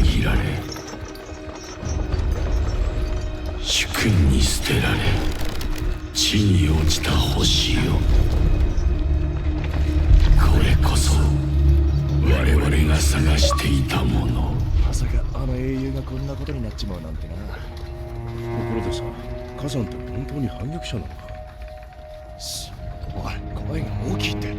限られ、主君に捨てられ地に落ちた星よ、これこそ我々が探していたもの。まさかあの英雄がこんなことになっちまうなんてな。ところでさ、火山って本当に反撃者なのか？おい、声が大きいって。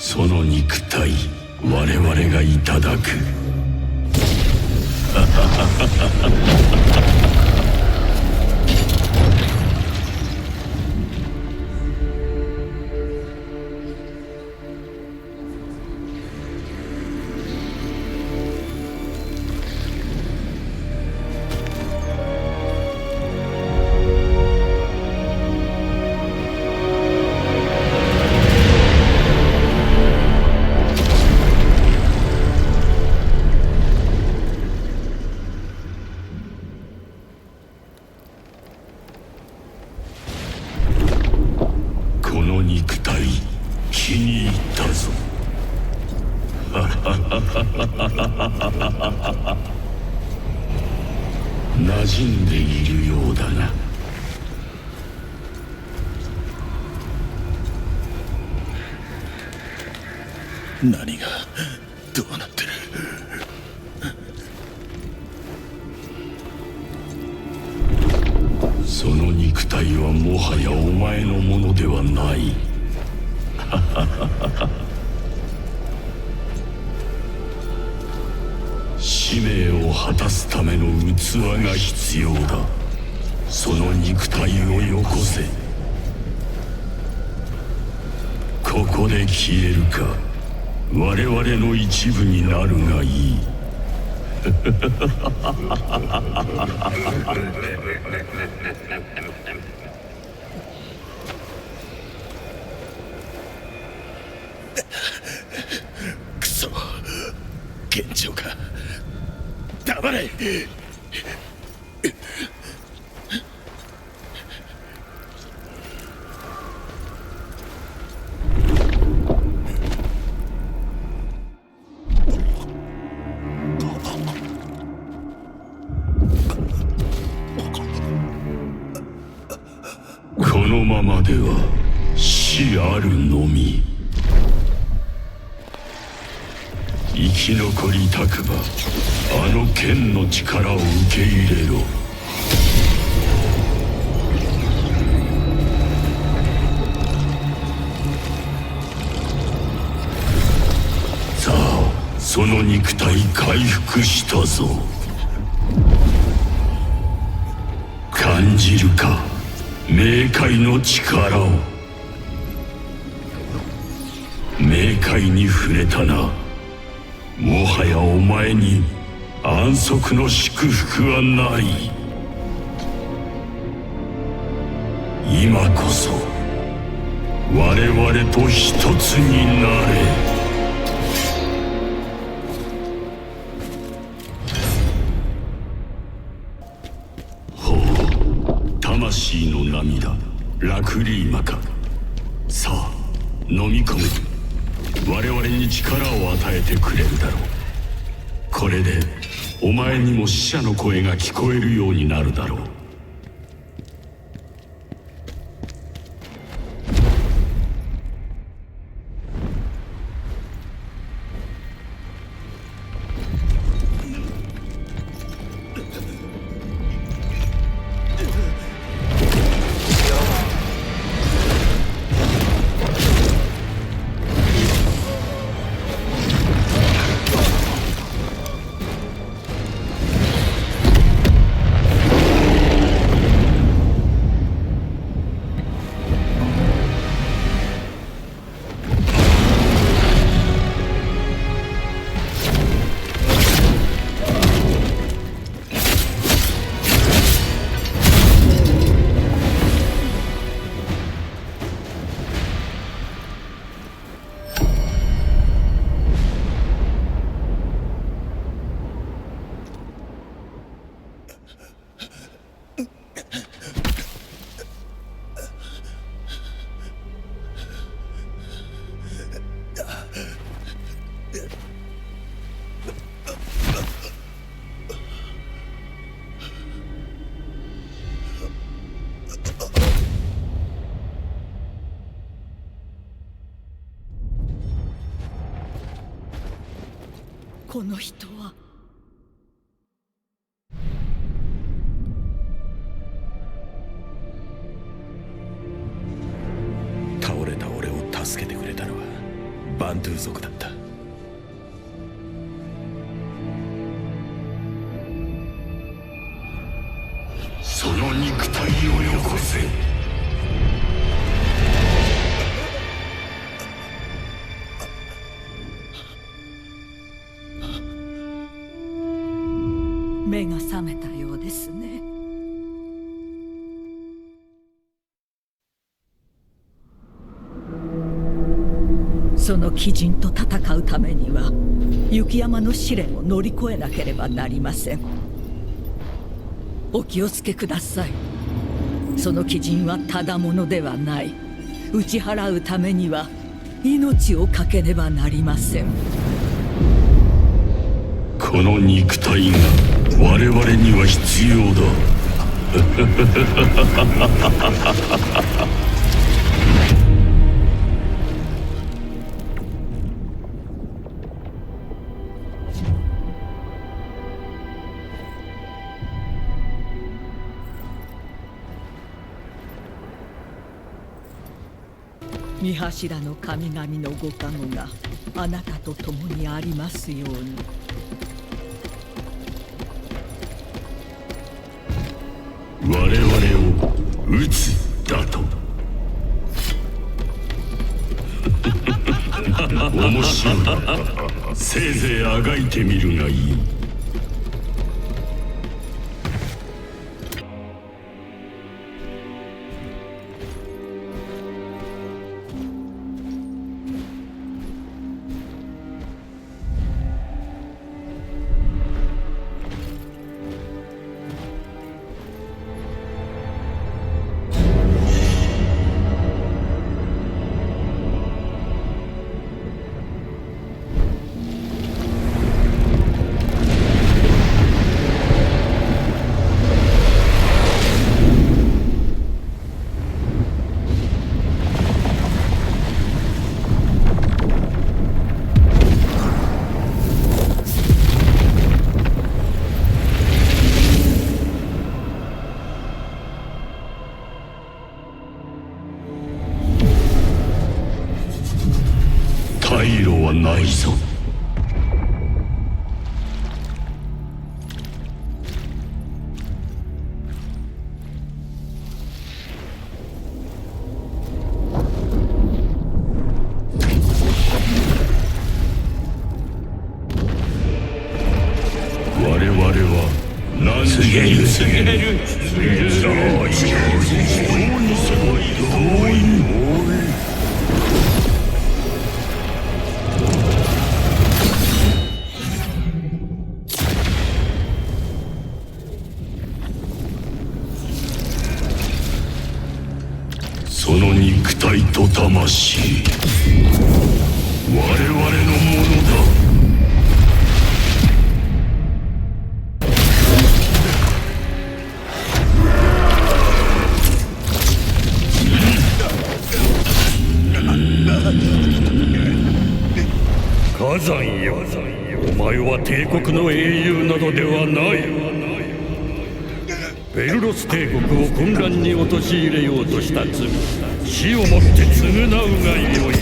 その肉体、我々がいただく。この肉体、気に入ったぞ。馴染んでいるようだな。何がどうなってる？その肉体はもはやお前のものではない。使命を果たすための器が必要だ。その肉体をよこせ。ここで消えるか、我々の一部になるがいい。クソ、艦長か。黙れ。このままでは死あるのみ。生き残りたくばあの剣の力を受け入れろ。さあ、その肉体回復したぞ。感じるか、冥界の力を。冥界に触れたな。もはやお前に安息の祝福はない。今こそ我々と一つになれ。魂の涙、ラクリーマか。さあ、飲み込め。我々に力を与えてくれるだろう。これでお前にも死者の声が聞こえるようになるだろう。この人は。倒れた俺を助けてくれたのはバンドゥ族だった。その肉体をよこせ。目が覚めたようですね。その鬼人と戦うためには雪山の試練を乗り越えなければなりません。お気をつけください。その鬼人はただものではない。打ち払うためには命を懸けねばなりません。この肉体が我々には必要だ。御柱の神々のご加護があなたと共にありますように。我々を撃つだと。面白い。せいぜいあがいてみるがいい。退路はないぞ。我々は何時に告げる。その肉体と魂、我々のものだ。火山よ、お前は帝国の英雄などではない。ベルロス帝国を混乱に陥れようとした罪、死をもって償うがよい。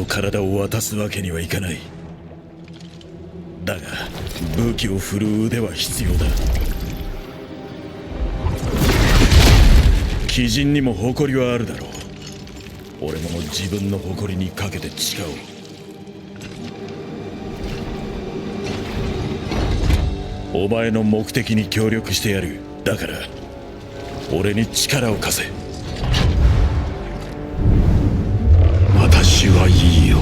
体を渡すわけにはいかない。だが武器を振るう腕は必要だ。鬼人にも誇りはあるだろう。俺も自分の誇りにかけて誓おう。お前の目的に協力してやる。だから俺に力を貸せ。私はいいよ。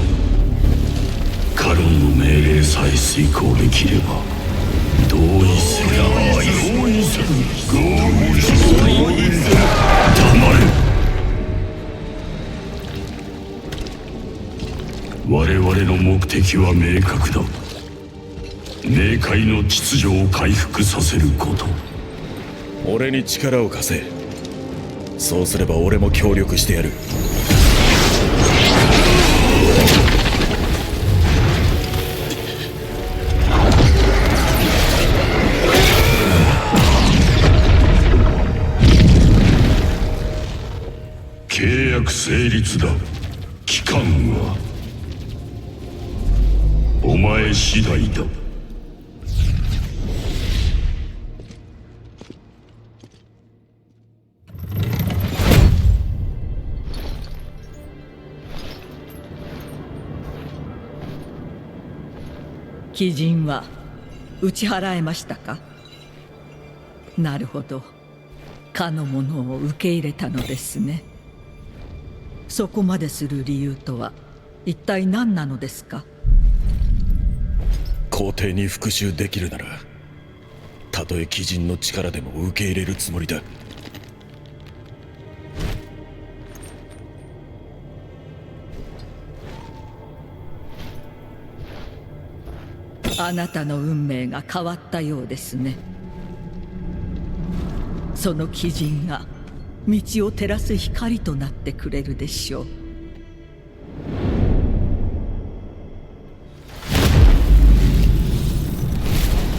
必カロンの命令さえ遂行できれば同意する。同意する。同意する。黙れ。我々の目的は明確だ。冥界の秩序を回復させること。俺に力を貸せ。そうすれば俺も協力してやる。契約成立だ。期間はお前次第だ。鬼人は打ち払えましたか？なるほど、かのものを受け入れたのですね。そこまでする理由とは一体何なのですか？皇帝に復讐できるなら、たとえ鬼人の力でも受け入れるつもりだ。あなたの運命が変わったようですね。その鬼人が道を照らす光となってくれるでしょう。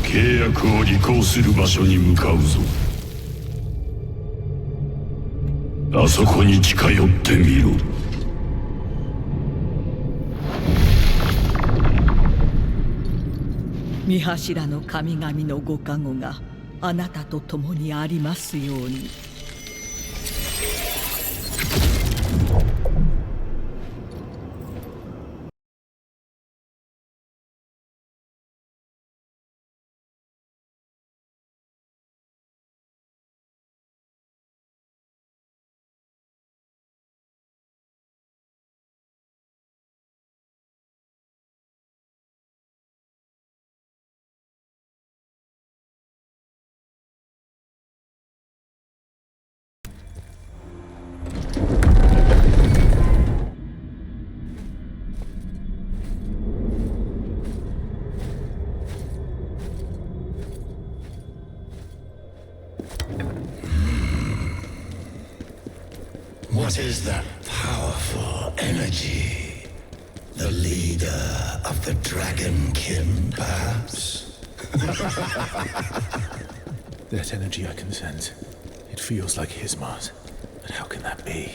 契約を履行する場所に向かうぞ。あそこに近寄ってみろ。御柱の神々のご加護があなたと共にありますように。What is that powerful energy? The leader of the Dragonkin, perhaps? That energy I can sense. It feels like Hismart. But how can that be?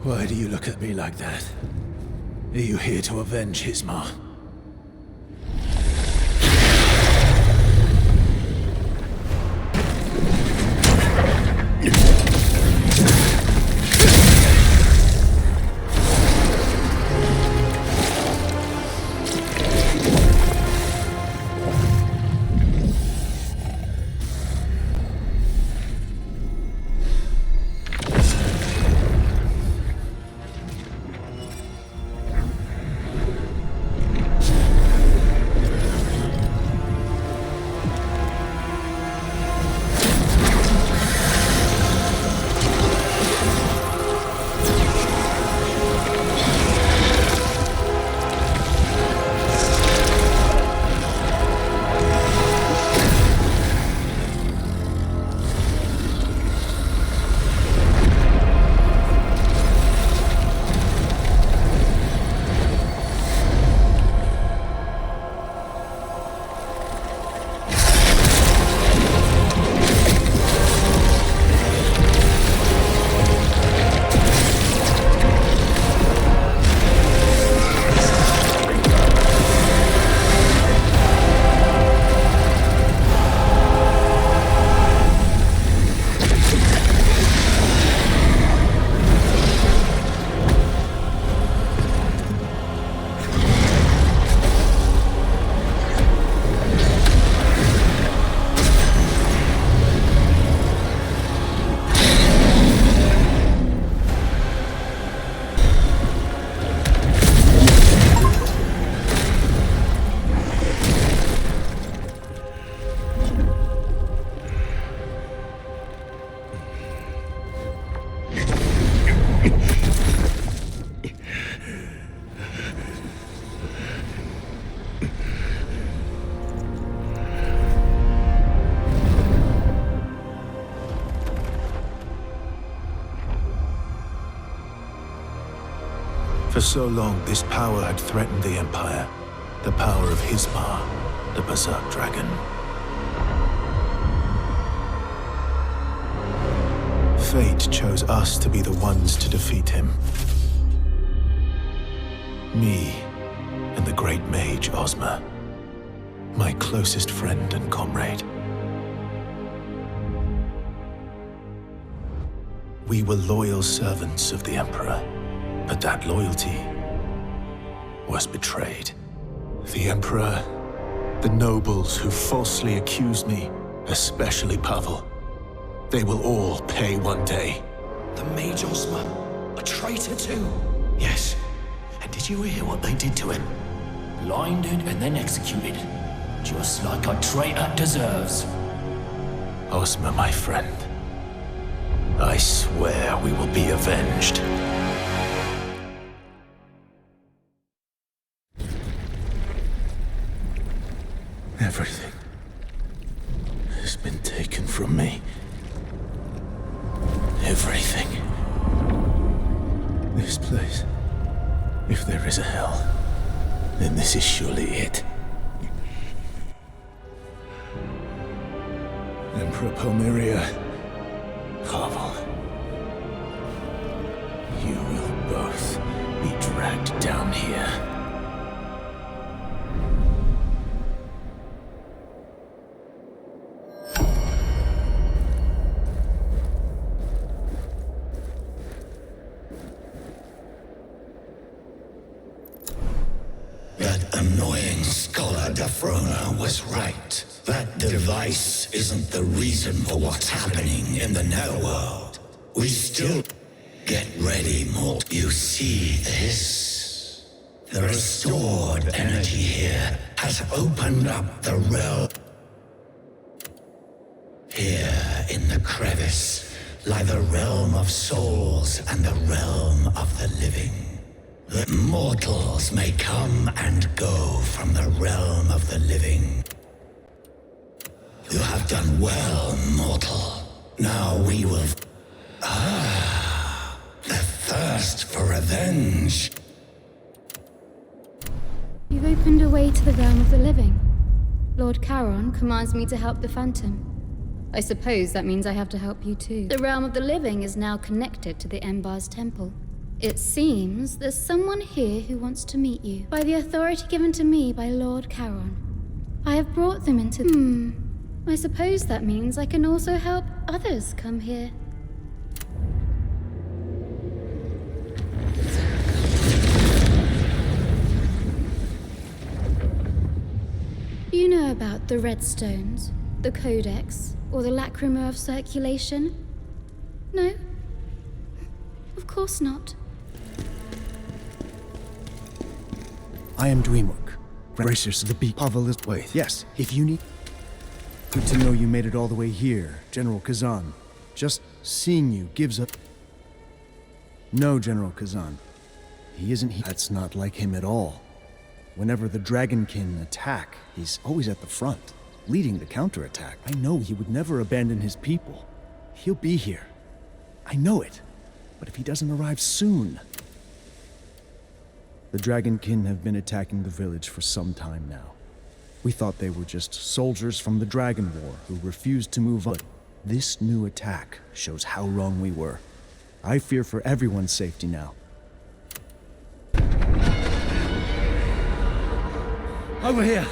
Why do you look at me like that? Are you here to avenge Hismar? For so long, this power had threatened the Empire. The power of Hismar, the Berserk Dragon. Fate chose us to be the ones to defeat him. Me and the great mage Ozma. My closest friend and comrade. We were loyal servants of the Emperor, but that loyalty was betrayed. The Emperor, the nobles who falsely accused me, especially Pavel, they will all pay one day. The Mage Ozma, a traitor too. Yes. And did you hear what they did to him? Blinded and then executed. Just like a traitor deserves. Ozma, my friend, I swear we will be avenged. Everything has been taken from me. Everything. This place. If there is a hell, then this is surely it. Emperor Palmyria, Pavel, you will both be dragged down here. That annoying scholar Dafrona was right. That device isn't the reason for what's happening in the netherworld. We still get ready, Mort. You see this? The restored energy here has opened up the realm. Here in the crevice lie the realm of souls and the realm of the living. The mortals may come and go from the realm of the living. You have done well, mortal. Now we will... the thirst for revenge. You've opened a way to the realm of the living. Lord Charon commands me to help the Phantom. I suppose that means I have to help you too. The realm of the living is now connected to the Embar's temple. It seems there's someone here who wants to meet you. By the authority given to me by Lord Charon, I have brought them into... I suppose that means I can also help others come here. Do you know about the Redstones, the Codex, or the Lacrima of Circulation? No? Of course not. I am Dweemurk. Bracers the beak. Pavel is... Wait. Yes, if you need... Good to know you made it all the way here, General Kazan. Just seeing you gives up... No, General Kazan. He isn't here. That's not like him at all. Whenever the Dragonkin attack, he's always at the front, leading the counterattack. I know he would never abandon his people. He'll be here. I know it. But if he doesn't arrive soon... The Dragonkin have been attacking the village for some time now. We thought they were just soldiers from the Dragon War who refused to move on. This new attack shows how wrong we were. I fear for everyone's safety now. Over here!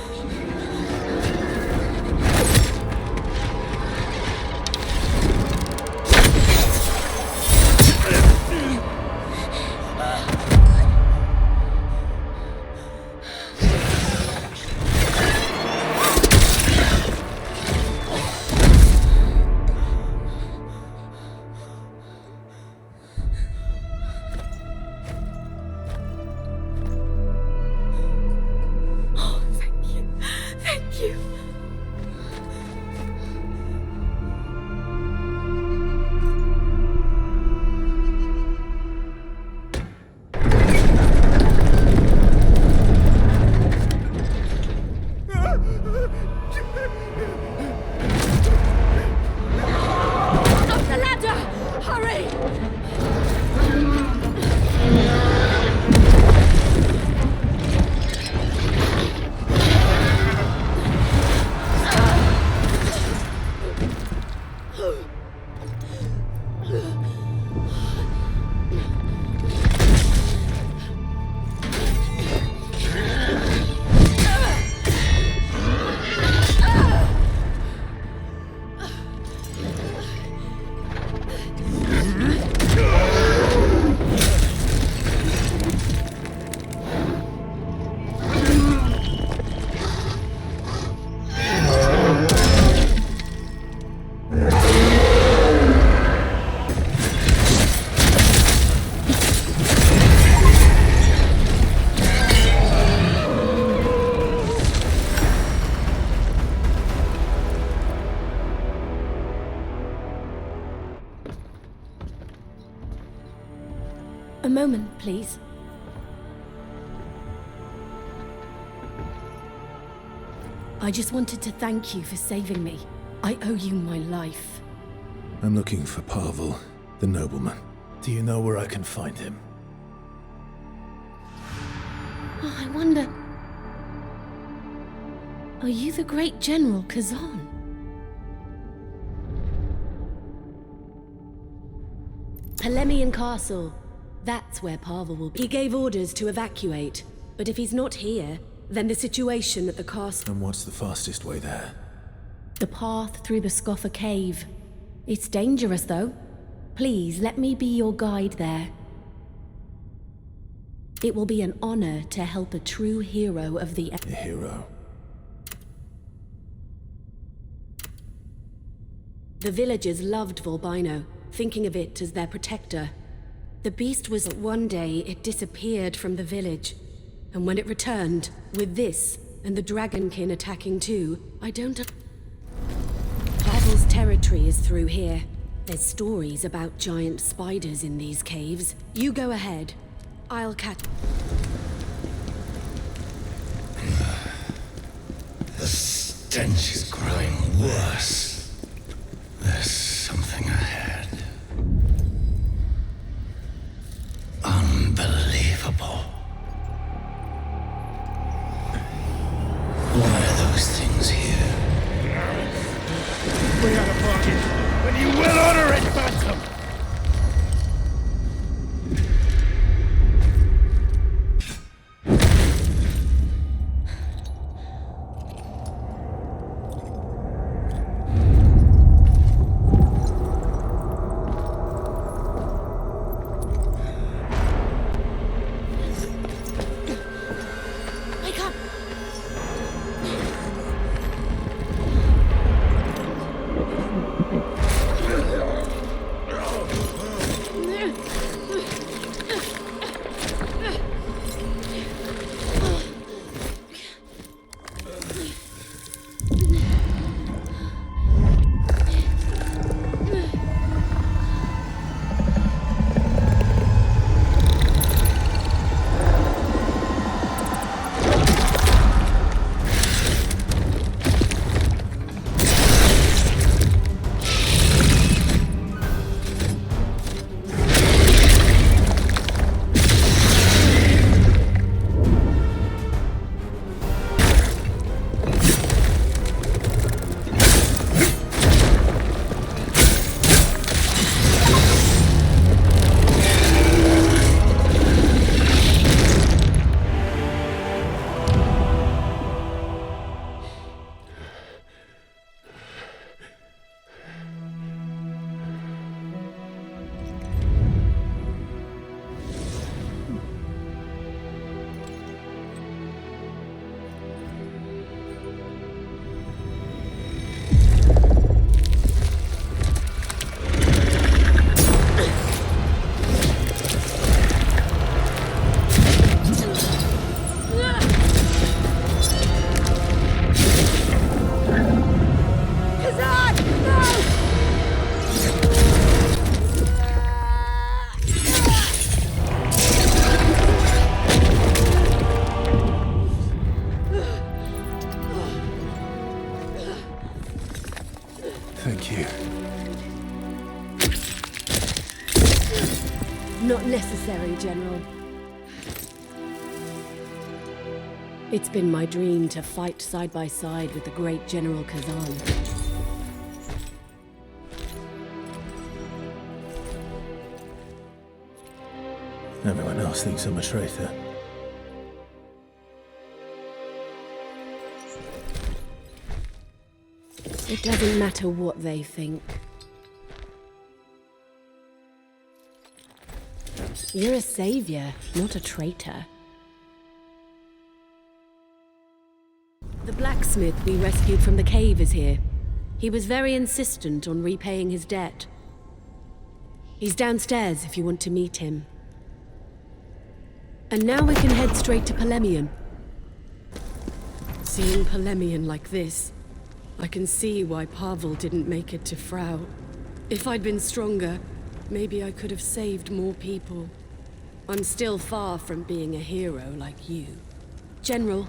A moment, please. I just wanted to thank you for saving me. I owe you my life. I'm looking for Pavel, the nobleman. Do you know where I can find him? Oh, I wonder... Are you the great General Kazan? Palemian Castle. That's where Pavel will be. He gave orders to evacuate, but if he's not here, then the situation at the castle... And what's the fastest way there? The path through the Scoffer Cave. It's dangerous, though. Please, let me be your guide there. It will be an honor to help a true hero of the... A hero? The villagers loved Volbino, thinking of it as their protector. The beast was... One day, it disappeared from the village. And when it returned, with this, and the Dragonkin attacking too, I don't... Pavel's territory is through here. There's stories about giant spiders in these caves. You go ahead. I'll catch... The stench is growing worse. There's something ahead. Unbelievable. Why are those things here? We got a bargain, but you will honor it, Phantom! Wake up! Thank you. Not necessary, General. It's been my dream to fight side by side with the great General Kazan. Everyone else thinks I'm a traitor. It doesn't matter what they think. You're a savior, not a traitor. The blacksmith we rescued from the cave is here. He was very insistent on repaying his debt. He's downstairs if you want to meet him. And now we can head straight to Palemian. Seeing Palemian like this, I can see why Pavel didn't make it to Frau. If I'd been stronger, maybe I could have saved more people. I'm still far from being a hero like you. General,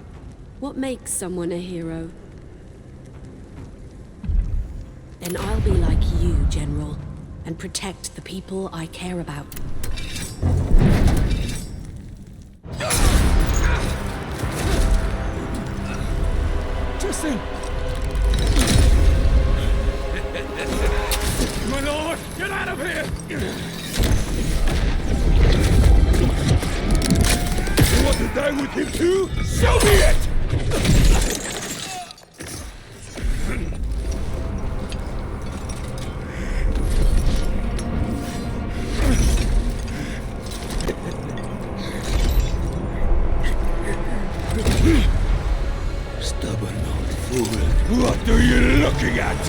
what makes someone a hero? Then I'll be like you, General, and protect the people I care about. Justin! My lord, get out of here! You want to die with him too? Show me it! Stubborn old fool. What are you looking at?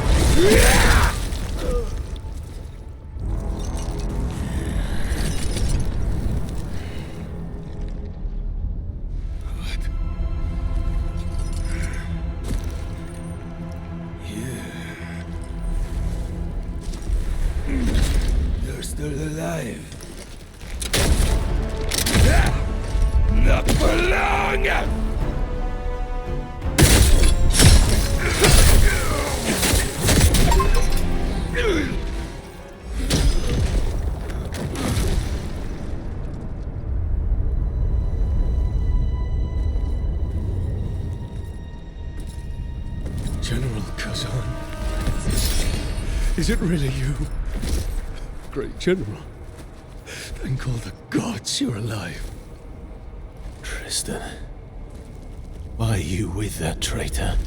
You're still alive. Not for long! General Kazan. Is it really you? Great General. Thank all the gods you're alive. Tristan. Why are you with that traitor?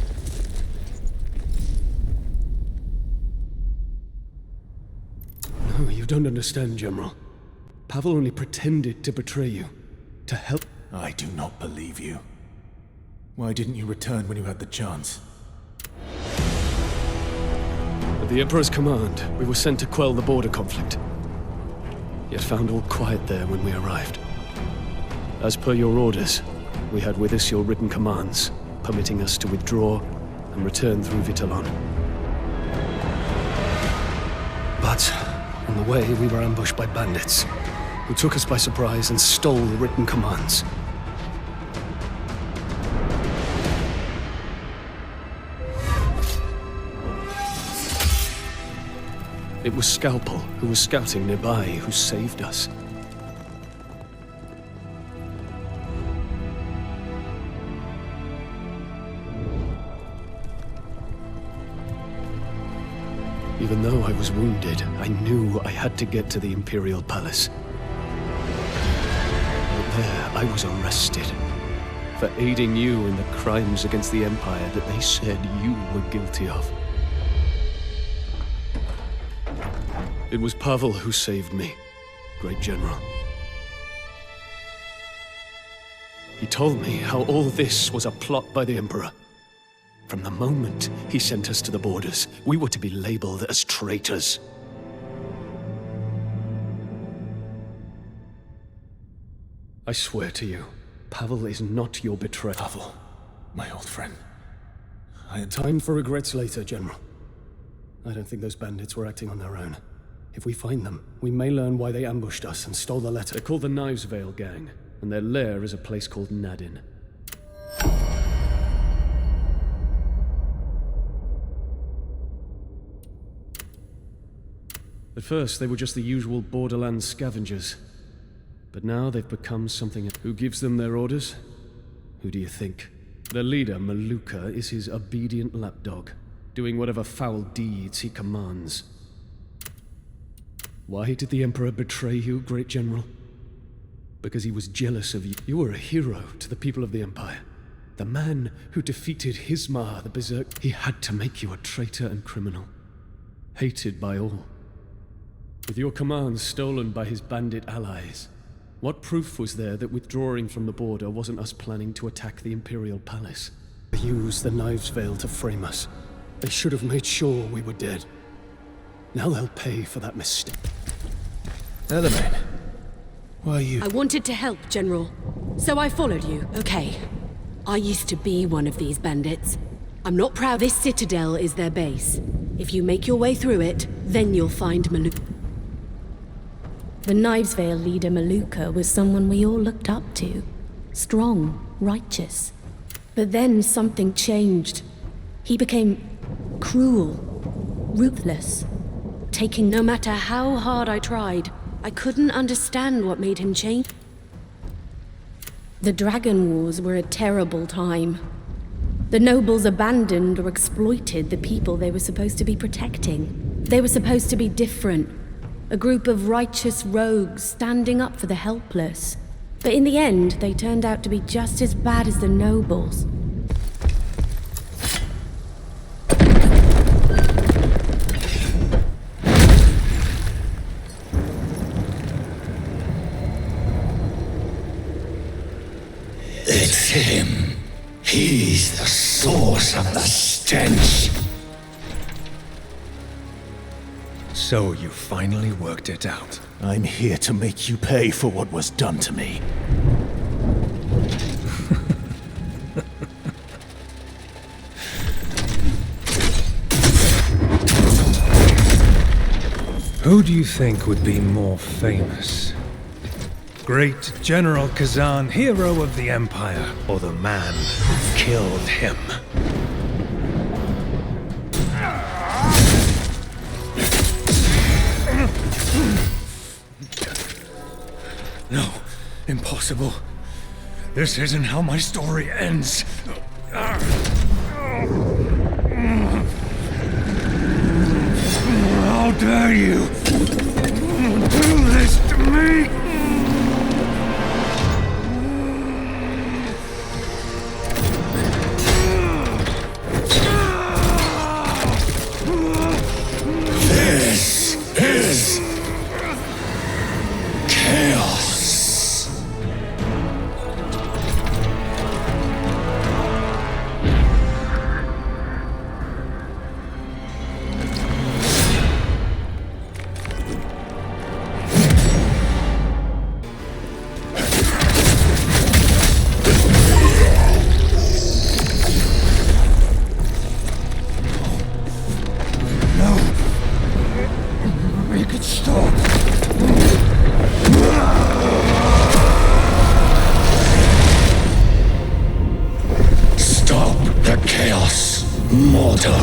No, you don't understand, General. Pavel only pretended to betray you. To help. I do not believe you. Why didn't you return when you had the chance? At the Emperor's command, we were sent to quell the border conflict. Yet found all quiet there when we arrived. As per your orders, we had with us your written commands, permitting us to withdraw and return through Vitellon. But on the way, we were ambushed by bandits, who took us by surprise and stole the written commands. It was Scalpel, who was scouting nearby, who saved us. Even though I was wounded, I knew I had to get to the Imperial Palace. But there, I was arrested for aiding you in the crimes against the Empire that they said you were guilty of. It was Pavel who saved me, Great General. He told me how all this was a plot by the Emperor. From the moment he sent us to the borders, we were to be labeled as traitors. I swear to you, Pavel is not your betrayer. Pavel, my old friend. I had time for regrets later, General. I don't think those bandits were acting on their own. If we find them, we may learn why they ambushed us and stole the letter. They're called the Knivesvale Gang, and their lair is a place called Nadin. At first, they were just the usual Borderlands scavengers. But now they've become something. Who gives them their orders? Who do you think? Their leader, Maluka, is his obedient lapdog, doing whatever foul deeds he commands. Why did the Emperor betray you, Great General? Because he was jealous of you. You were a hero to the people of the Empire. The man who defeated Hismar the Berserk. He had to make you a traitor and criminal. Hated by all. With your commands stolen by his bandit allies, what proof was there that withdrawing from the border wasn't us planning to attack the Imperial Palace? They used the Knivesvale to frame us. They should have made sure we were dead. Now they'll pay for that mistake. Elamain, why are you? I wanted to help, General. So I followed you. Okay. I used to be one of these bandits. I'm not proud. This citadel is their base. If you make your way through it, then you'll find Maluka. The Knives Vale leader Maluka was someone we all looked up to. Strong, righteous. But then something changed. He became cruel, ruthless. Taking no matter how hard I tried, I couldn't understand what made him change. The Dragon Wars were a terrible time. The nobles abandoned or exploited the people they were supposed to be protecting. They were supposed to be different. A group of righteous rogues standing up for the helpless. But in the end, they turned out to be just as bad as the nobles. It's him. He's the source of the stench. So you finally worked it out. I'm here to make you pay for what was done to me. Who do you think would be more famous? Great General Kazan, hero of the Empire, or the man who killed him? No, impossible. This isn't how my story ends. How dare you do this to me? This is chaos. Make it stop. Stop the chaos, mortal.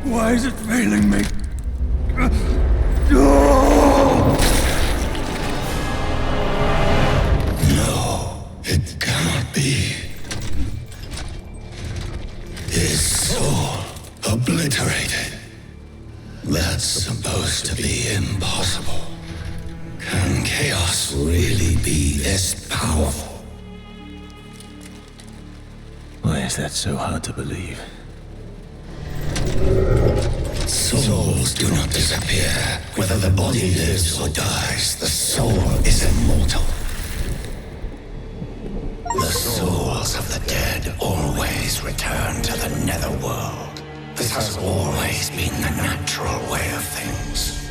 Why is it failing me? No, it cannot be. His soul obliterated. That's supposed to be impossible. Can chaos really be this powerful? Why is that so hard to believe? Souls do not disappear. Whether the body lives or dies, the soul is immortal. The souls of the dead always return to the netherworld. This has always been the natural way of things.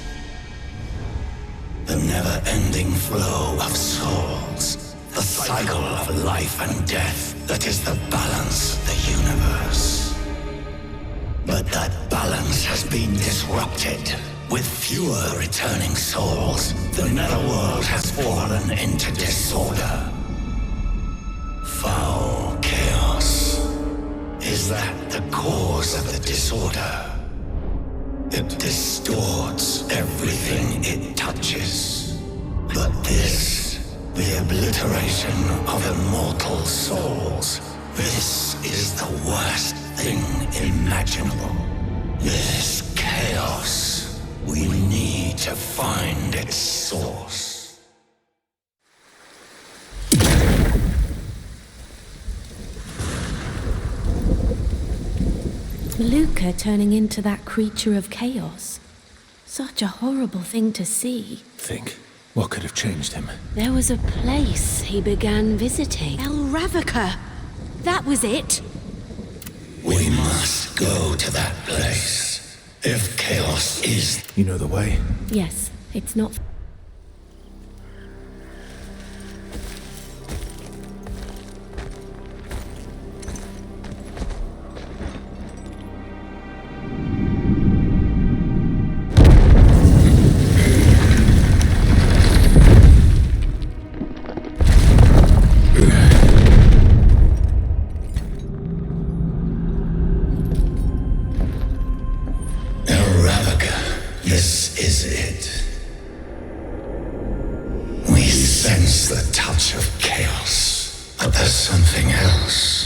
The never-ending flow of souls. The cycle of life and death that is the balance of the universe. But that balance has been disrupted. With fewer returning souls, the netherworld has fallen into disorder. Foul chaos. Is that the cause of the disorder? It distorts everything it touches. But this, the obliteration of immortal souls, this is the worst thing imaginable. This chaos. We need to find its source. Maluka turning into that creature of chaos. Such a horrible thing to see. Think, what could have changed him? There was a place he began visiting. El Ravnica! That was it! We must go to that place. If chaos is... You know the way? Yes, it's not... This is it. We sense the touch of chaos, but there's something else.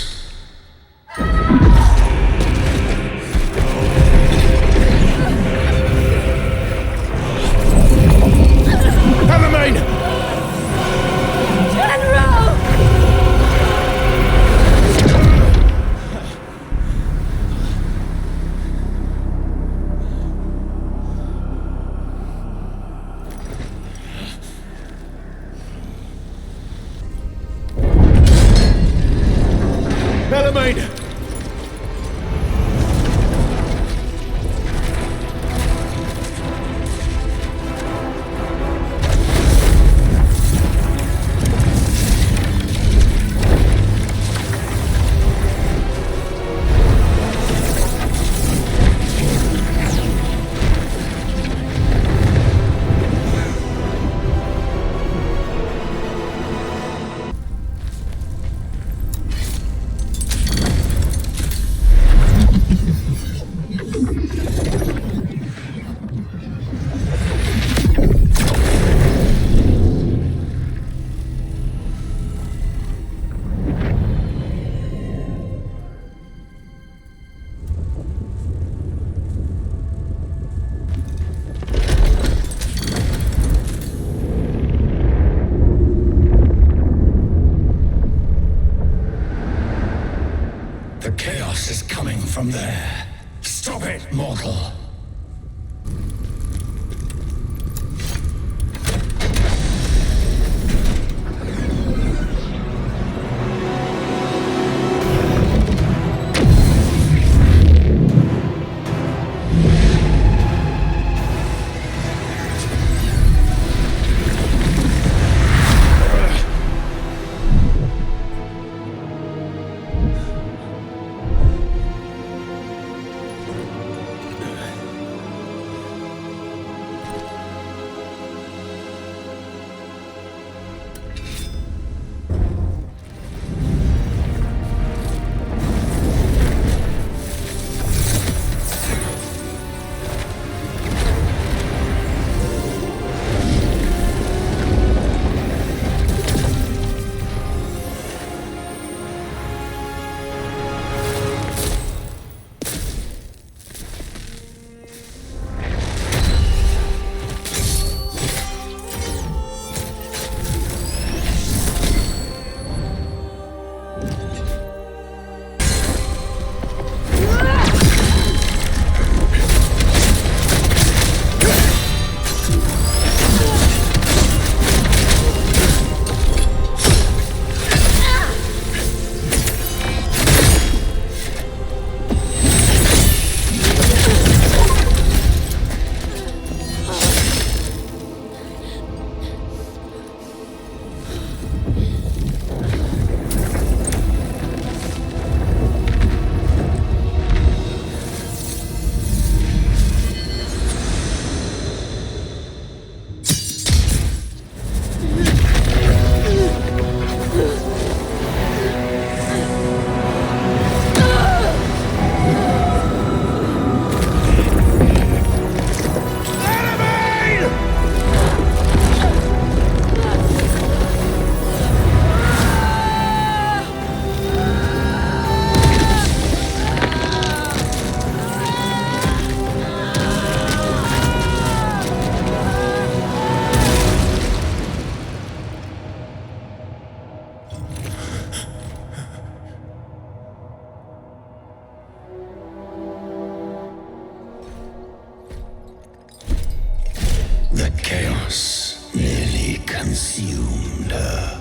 curse nearly consumed her.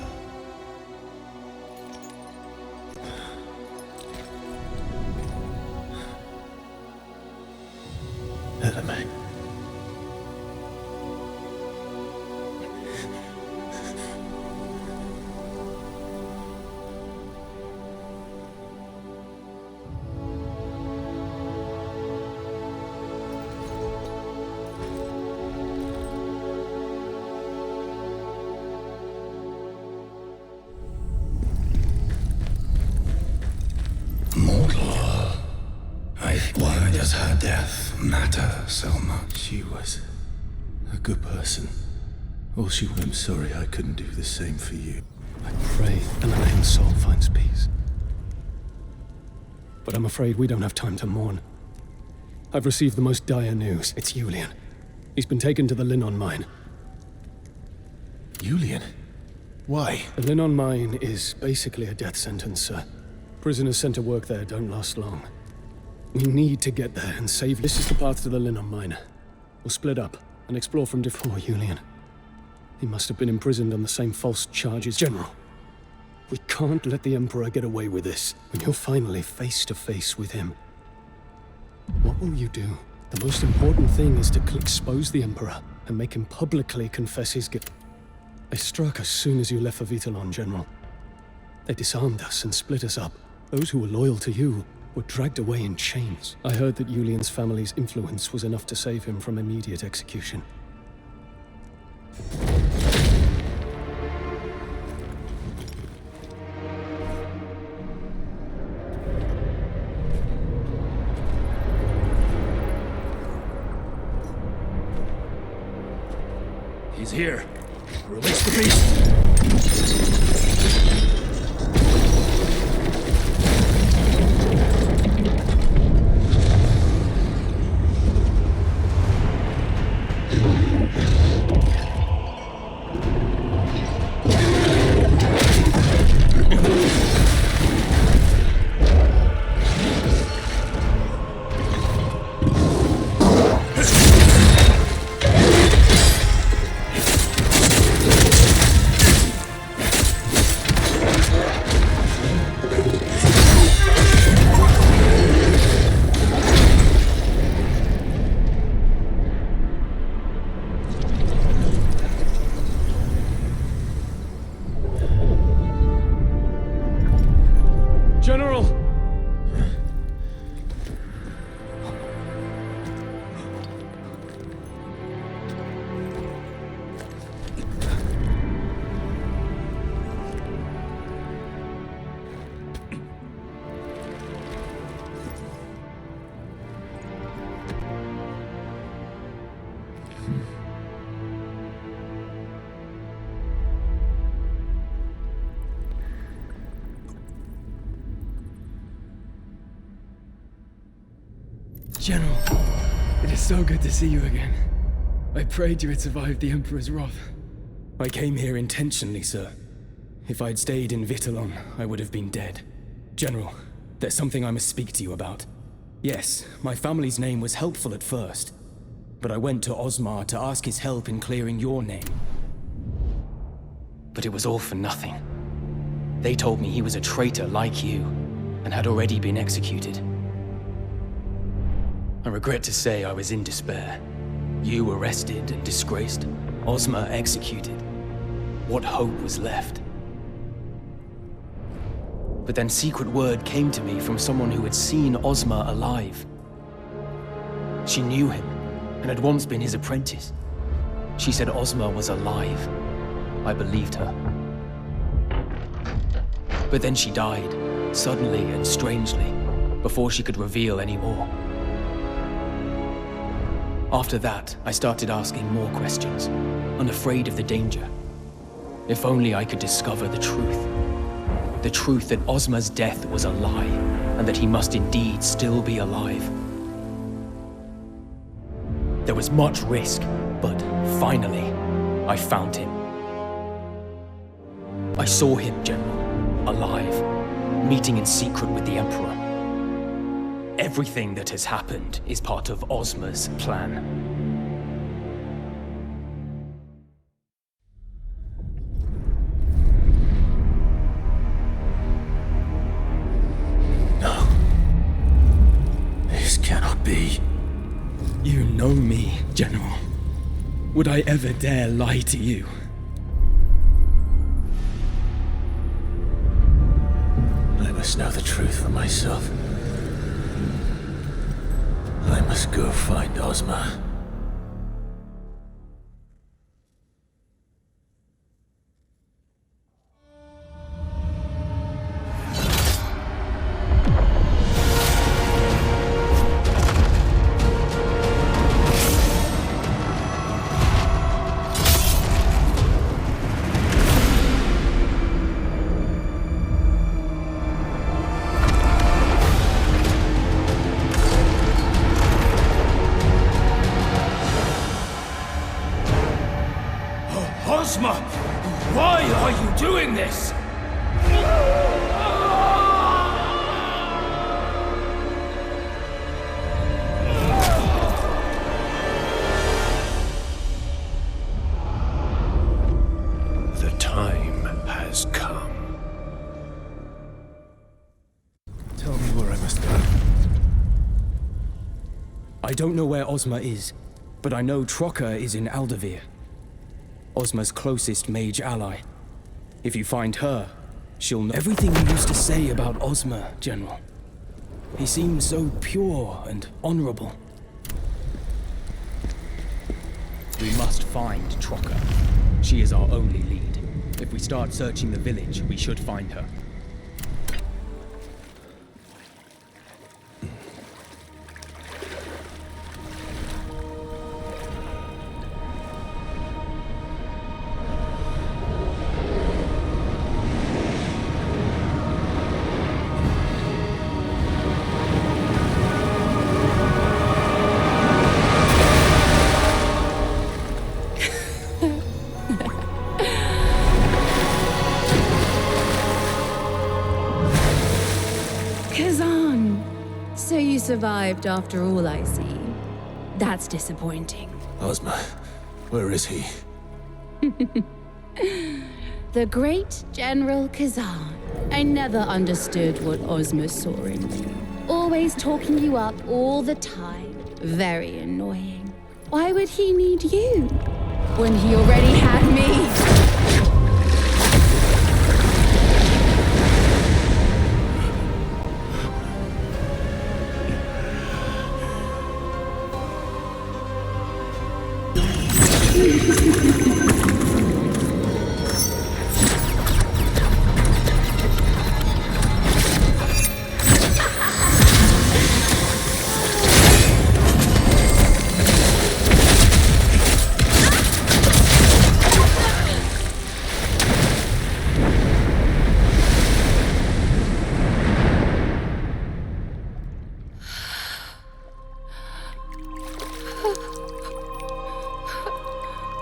Enemy. Why does her death matter so much? She was a good person. All she was, I'm sorry I couldn't do the same for you. I pray Elaine's soul finds peace. But I'm afraid we don't have time to mourn. I've received the most dire news. It's Julian. He's been taken to the Linnon mine. Julian? Why? The Linnon mine is basically a death sentence, sir. Prisoners sent to work there don't last long. We need to get there and save. This is the path to the Linnon mine. We'll split up and explore from different. Julian. He must have been imprisoned on the same false charges. General, we can't let the Emperor get away with this. When you're finally face to face with him, what will you do? The most important thing is to expose the Emperor and make him publicly confess his guilt. They struck as soon as you left for Vitellon, General. They disarmed us and split us up. Those who were loyal to you were dragged away in chains. I heard that Julian's family's influence was enough to save him from immediate execution. He's here. Release the beast. General! General, it is so good to see you again. I prayed you had survived the Emperor's wrath. I came here intentionally, sir. If I'd stayed in Vitellon, I would have been dead. General, there's something I must speak to you about. Yes, my family's name was helpful at first, but I went to Osmar to ask his help in clearing your name. But it was all for nothing. They told me he was a traitor like you, and had already been executed. I regret to say I was in despair. You arrested and disgraced, Osmar executed. What hope was left? But then secret word came to me from someone who had seen Osmar alive. She knew him, and had once been his apprentice. She said Osmar was alive. I believed her. But then she died, suddenly and strangely, before she could reveal any more. After that, I started asking more questions, unafraid of the danger. If only I could discover the truth. The truth that Osmar's death was a lie, and that he must indeed still be alive. There was much risk, but finally, I found him. I saw him, General, alive, meeting in secret with the Emperor. Everything that has happened is part of Osmar's plan. know me, General. Would I ever dare lie to you? I must know the truth for myself. I must go find Ozma. Ozma! Why are you doing this? The time has come. Tell me where I must go. I don't know where Ozma is, but I know Trocker is in Aldavir, Ozma's closest mage ally. If you find her, she'll know everything you used to say about Ozma, General. He seems so pure and honorable. We must find Trocker. She is our only lead. If we start searching the village, we should find her. Kazan! So you survived after all, I see. That's disappointing. Ozma, where is he? The great General Kazan. I never understood what Ozma saw in you. Always talking you up all the time. Very annoying. Why would he need you when he already had me?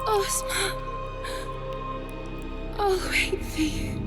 Ozma, I'll wait for you.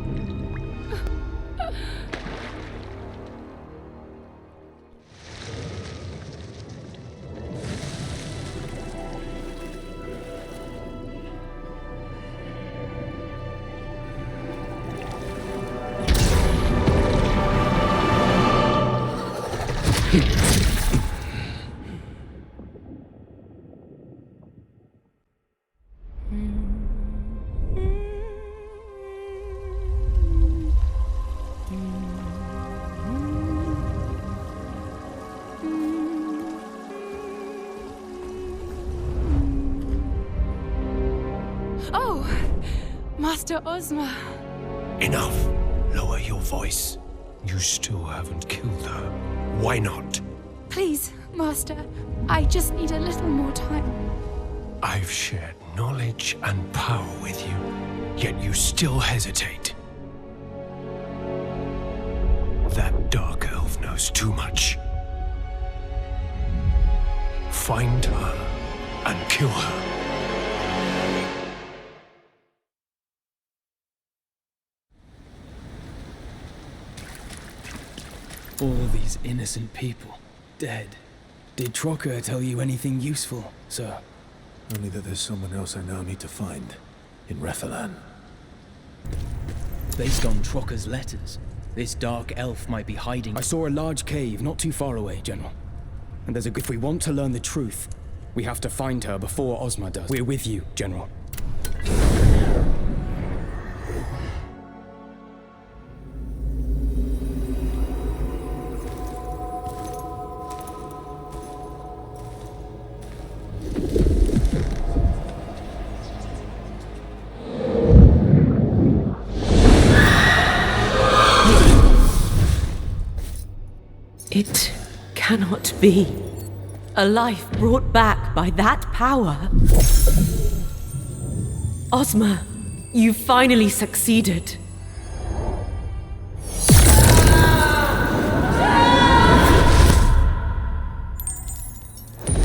Oh, Master Ozma. Enough! Lower your voice. You still haven't killed her. Why not? Please, Master. I just need a little more time. I've shared knowledge and power with you, yet you still hesitate. That dark elf knows too much. Find her and kill her. All these innocent people, dead. Did Trocker tell you anything useful, sir? Only that there's someone else I now need to find. In Rethalan. Based on Trocker's letters, this dark elf might be hiding. I saw a large cave not too far away, General. And if we want to learn the truth, We have to find her before Ozma does. We're with you, General. It cannot be. A life brought back by that power. Ozma, you finally succeeded.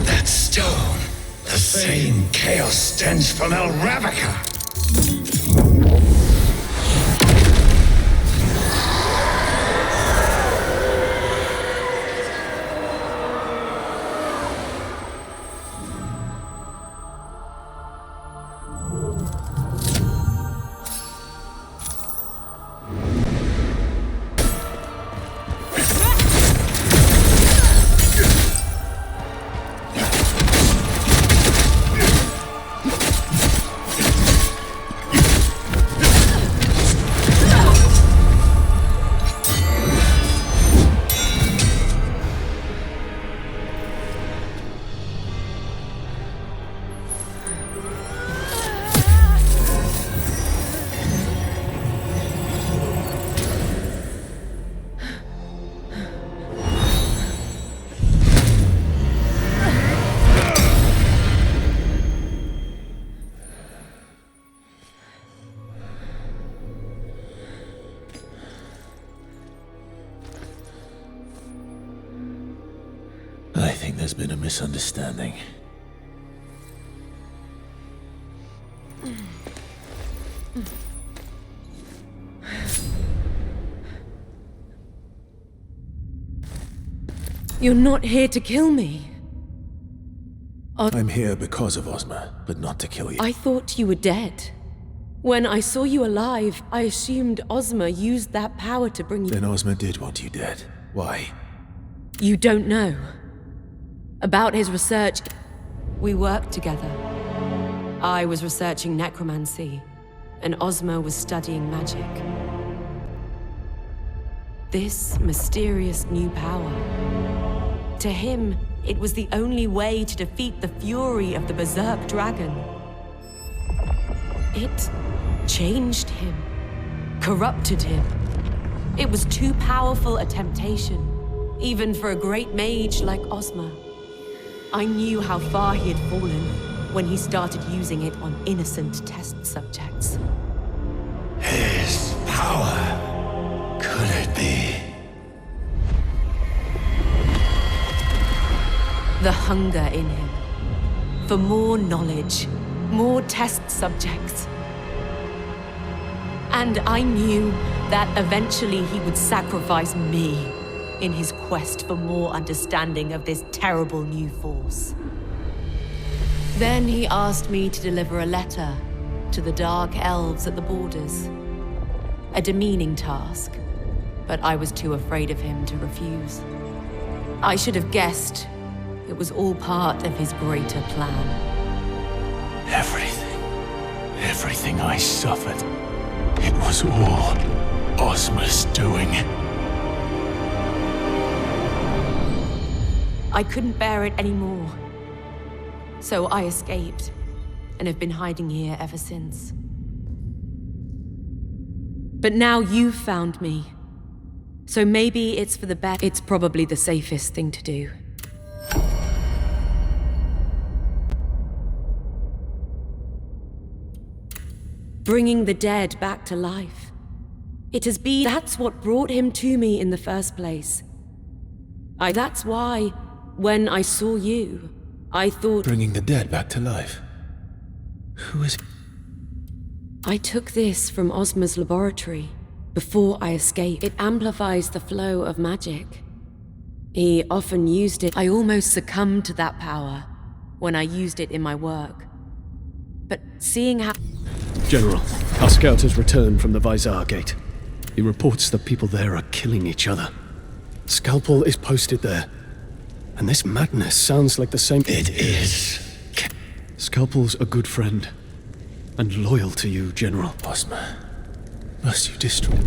That stone, the same chaos stench from El Ravnica. I think there's been a misunderstanding. You're not here to kill me. I'm here because of Ozma, but not to kill you. I thought you were dead. When I saw you alive, I assumed Ozma used that power to bring you. Then Ozma did want you dead. Why? You don't know. About his research, we worked together. I was researching necromancy, and Ozma was studying magic. This mysterious new power. To him, it was the only way to defeat the fury of the Berserk Dragon. It changed him, corrupted him. It was too powerful a temptation, even for a great mage like Ozma. I knew how far he had fallen when he started using it on innocent test subjects. His power. Could it be? The hunger in him. For more knowledge, more test subjects. And I knew that eventually he would sacrifice me in his quest for more understanding of this terrible new force. Then he asked me to deliver a letter to the Dark Elves at the borders. A demeaning task, but I was too afraid of him to refuse. I should have guessed it was all part of his greater plan. Everything I suffered, it was all Ozma's doing. I couldn't bear it anymore. So I escaped, and have been hiding here ever since. But now you've found me. So maybe it's for the best. It's probably the safest thing to do. Bringing the dead back to life. It has been... That's what brought him to me in the first place. That's why, when I saw you, I thought... Bringing the dead back to life? Who is... I took this from Ozma's laboratory before I escaped. It amplifies the flow of magic. He often used it. I almost succumbed to that power when I used it in my work. But seeing how... General, our scout has returned from the Vizar Gate. He reports that people there are killing each other. Scalpel is posted there. And this madness sounds like the same. It is. Scalpel's a good friend. And loyal to you, General. Ozma, must you destroy...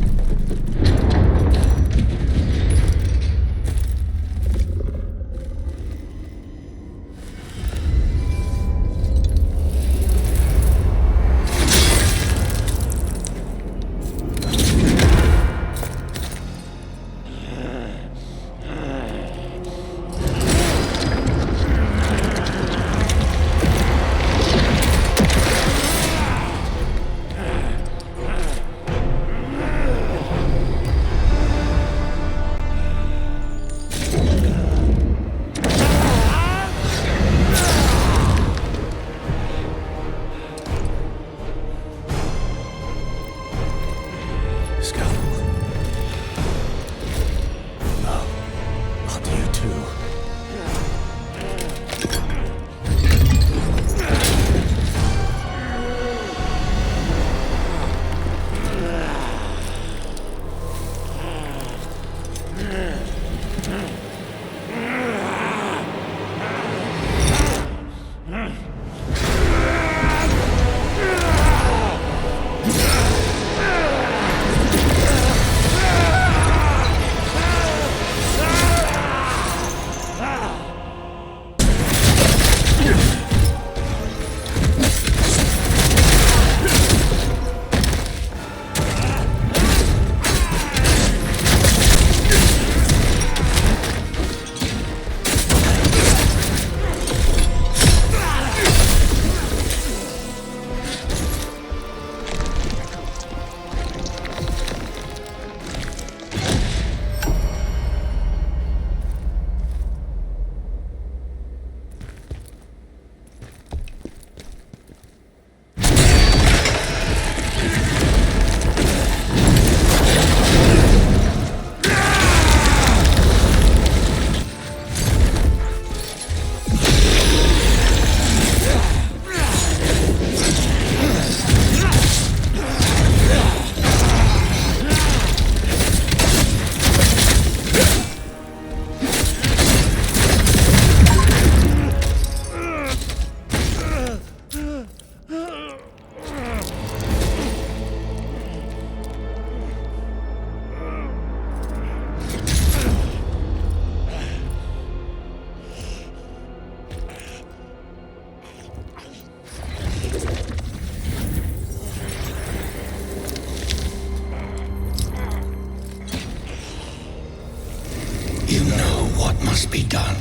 Must be done.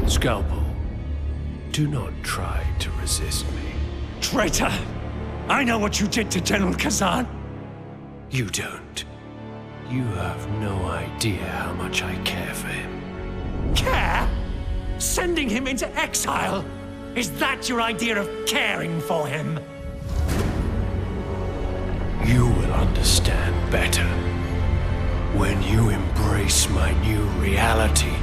Scalpel, do not try to resist me. Traitor! I know what you did to General Kazan. You don't. You have no idea how much I care for him. Care? Sending him into exile? Is that your idea of caring for him? You will understand better when you embrace my new reality.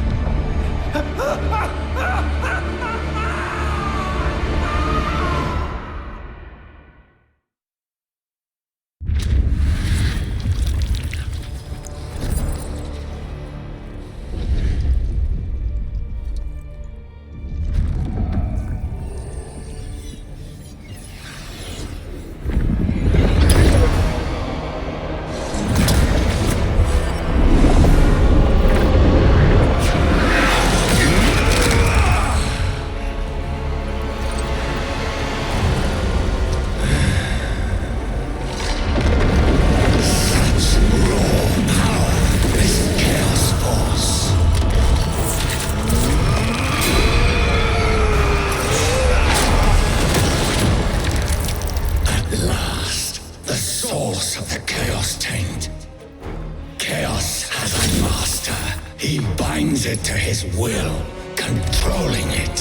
He binds it to his will, controlling it.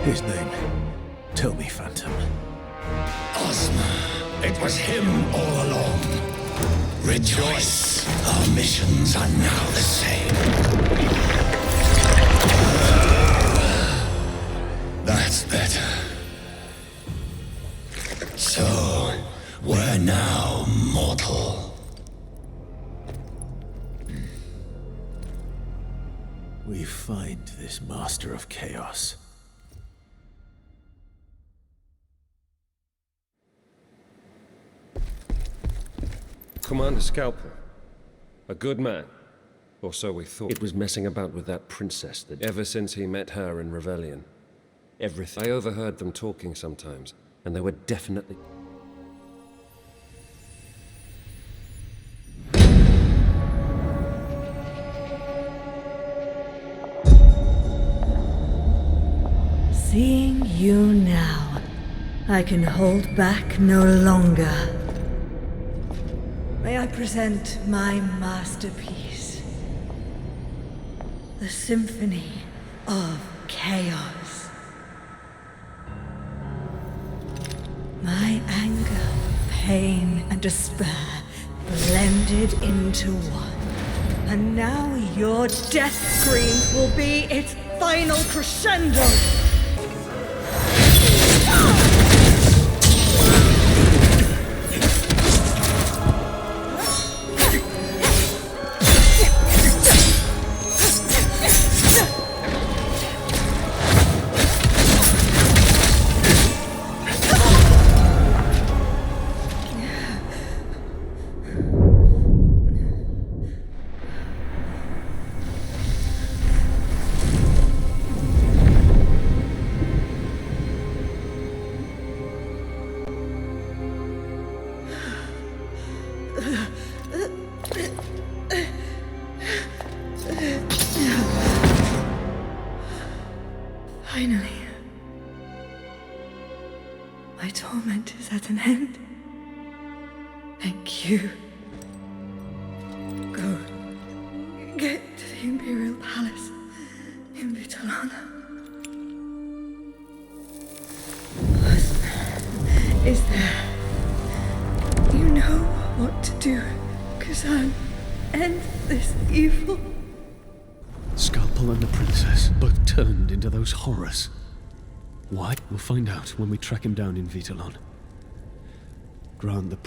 His name. Tell me, Phantom. Ozma. It was him all along. Rejoice! Our missions are now the same. That's better. So, we're now mortal. We find this Master of Chaos. Commander Scalpel. A good man. Or so we thought. It was messing about with that princess that ever since he met her in Rebellion. Everything. I overheard them talking sometimes, and they were definitely... Seeing you now, I can hold back no longer. May I present my masterpiece, the Symphony of Chaos. My anger, pain, and despair blended into one. And now your death screams will be its final crescendo. Finally, my torment is at an end. Thank you. Go. Get to the Imperial Palace in Vitellana. Osman is there. You know what to do, Kazan. End this evil. Scalpel and the princess both turned into those horrors. Why? We'll find out when we track him down in Vitellon. Grant the...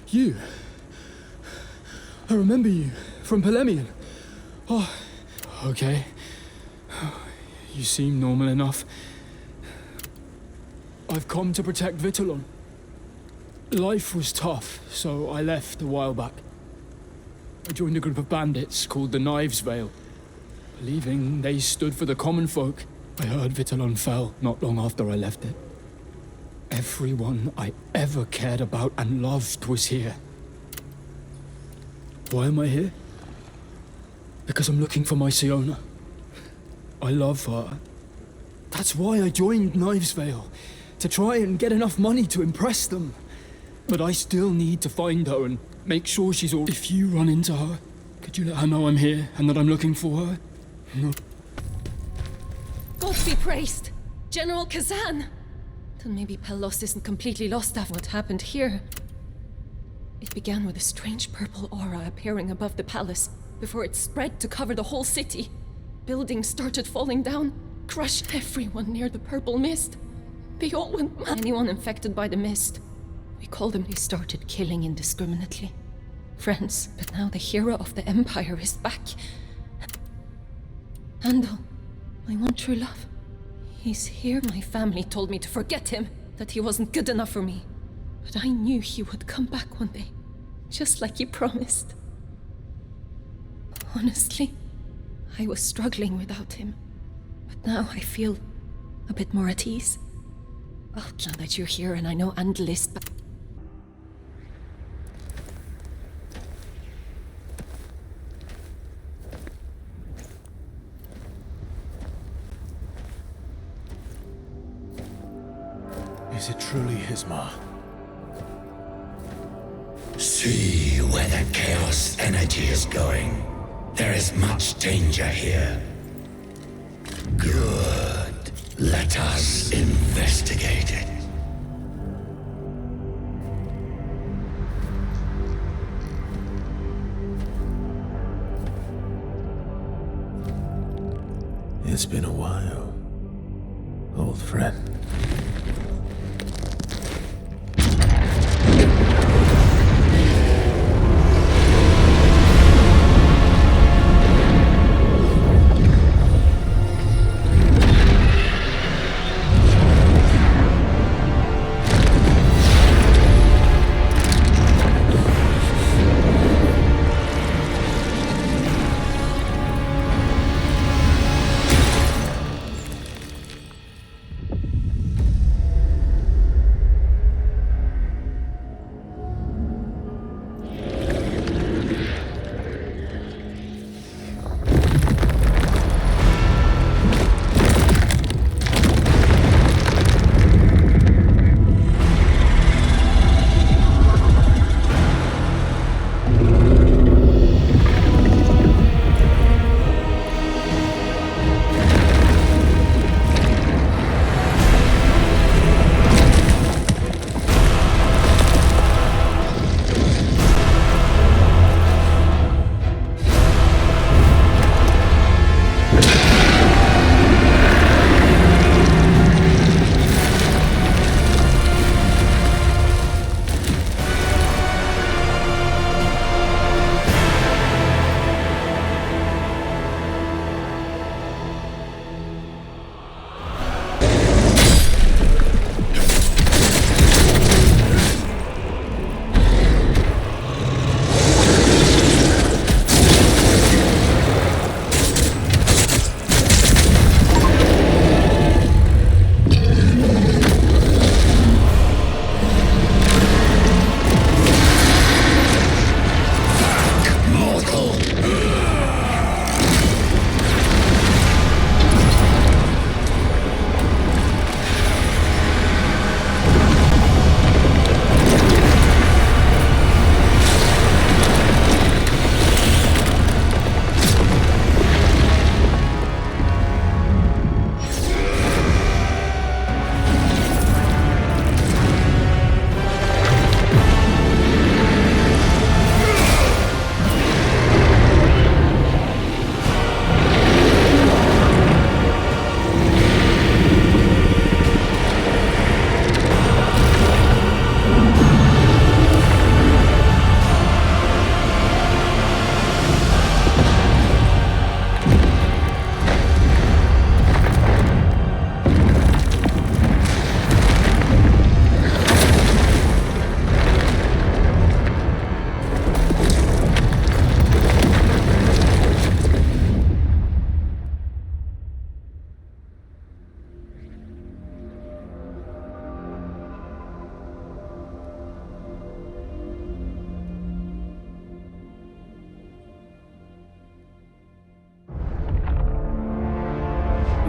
You? I remember you from Polemian. Oh, okay. You seem normal enough. I've come to protect Vitellon. Life was tough, so I left a while back. I joined a group of bandits called the Knives Vale, believing they stood for the common folk. I heard Vitellon fell not long after I left it. Everyone I ever cared about and loved was here. Why am I here? Because I'm looking for my Siona. I love her. That's why I joined Knives Vale, to try and get enough money to impress them. But I still need to find her and make sure she's all... If you run into her, could you let her know I'm here and that I'm looking for her? No. God be praised! General Kazan! Then maybe Pelos isn't completely lost after what happened here. It began with a strange purple aura appearing above the palace, before it spread to cover the whole city. Buildings started falling down, crushed everyone near the purple mist. They all went mad. Anyone infected by the mist. We called them. They started killing indiscriminately. Friends, but now the hero of the Empire is back. Andal, my one true love. He's here. My family told me to forget him, that he wasn't good enough for me. But I knew he would come back one day, just like he promised. Honestly, I was struggling without him. But now I feel a bit more at ease. Oh, now that you're here and I know Andal is back. Is it truly Hismar? See where the chaos energy is going. There is much danger here. Good. Let us investigate it. It's been a while, old friend.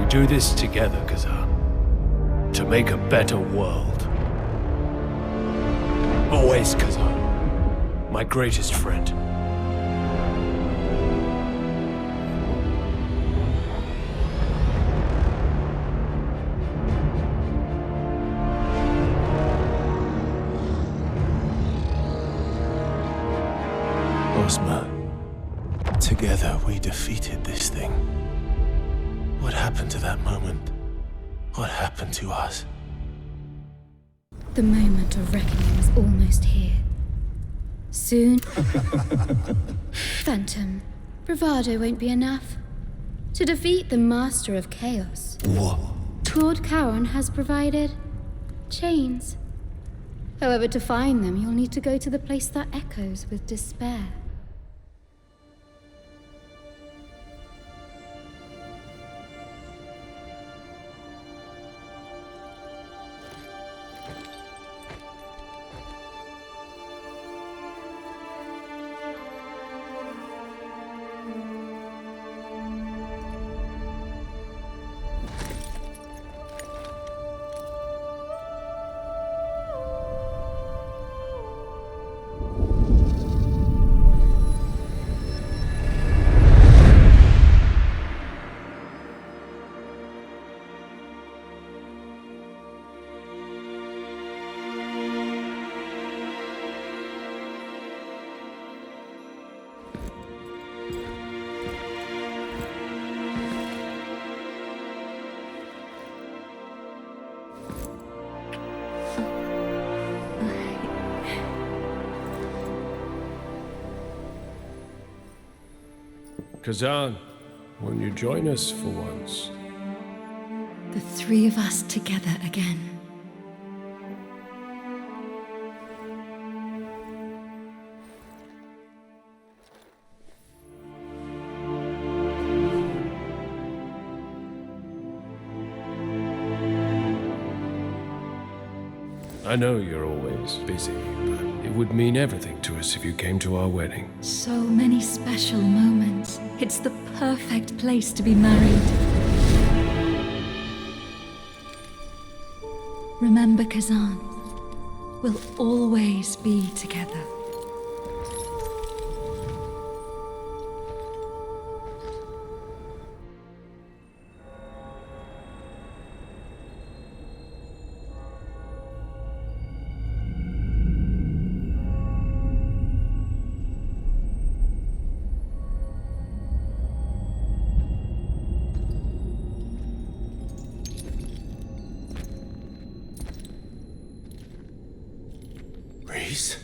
Do this together, Kazan. To make a better world. Always, Kazan. My greatest friend. Ozma, together we defeated this thing. What happened to that moment? What happened to us? The moment of reckoning is almost here. Soon... Phantom, bravado won't be enough. To defeat the Master of Chaos... What? Lord Charon has provided... chains. However, to find them, you'll need to go to the place that echoes with despair. Kazan, won't you join us for once? The three of us together again. I know you're always busy, but it would mean everything to us if you came to our wedding. So many special moments. It's the perfect place to be married. Remember, Kazan, we'll always be together. Rhys?